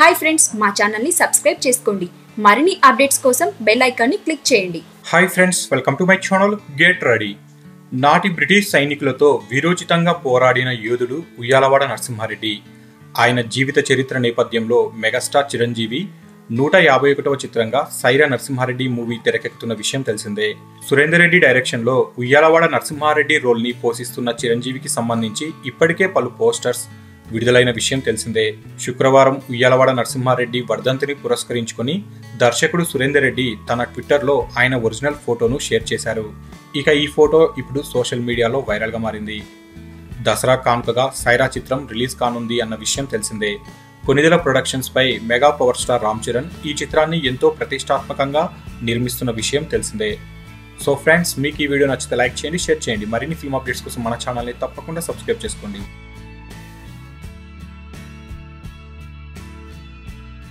Hi friends, మా ఛానల్ని subscribe చేసుకోండి. మరిన్ని అప్డేట్స్ కోసం బెల్ ఐకాన్ని క్లిక్ చేయండి. Hi friends, welcome to my channel. Get ready. నాటి బ్రిటిష్ సైనికులతో వీరోచితంగా పోరాడిన యోధుడు ఉయ్యాలవాడ నరసింహారెడ్డి. ఆయన జీవిత చరిత్ర నేపథ్యంలో మెగాస్టార్ చిరంజీవి 151వ చిత్రంగా సైరా నరసింహారెడ్డి మూవీ తెరకెక్కుతున్న విషయం తెలిసిందే. సురేందర్ రెడ్డి డైరెక్షన్లో ఉయ్యాలవాడ నరసింహారెడ్డి రోల్ని పోషిస్తున్న చిరంజీవికి సంబంధించి ఇప్పటికే పలు పోస్టర్స్ విడుదలైన విషయం తెలిసిందే. శుక్రవారం ఉయ్యాలవాడ నరసింహారెడ్డి వర్ధంతిని పురస్కరించుకొని దర్శకుడు సురేందర్ రెడ్డి తన ట్విట్టర్లో ఆయన ఒరిజినల్ ఫోటోను షేర్ చేశారు. ఇక ఈ ఫోటో ఇప్పుడు సోషల్ మీడియాలో వైరల్గా మారింది. దసరా కానుకగా సైరా చిత్రం రిలీజ్ కానుంది అన్న విషయం తెలిసిందే. కొనిదెల ప్రొడక్షన్స్ పై mega power star Ram Charan ఈ చిత్రాన్ని ఎంతో ప్రతిష్టాత్మకంగా నిర్మిస్తున్న విషయం తెలిసిందే. సో ఫ్రెండ్స్, మీకు ఈ వీడియో నచ్చితే లైక్ చేయండి, షేర్ చేయండి. మరిన్ని ఫిల్మ్ అప్డేట్స్ కోసం మన ఛానల్ని తప్పకుండా సబ్స్క్రైబ్ చేసుకోండి.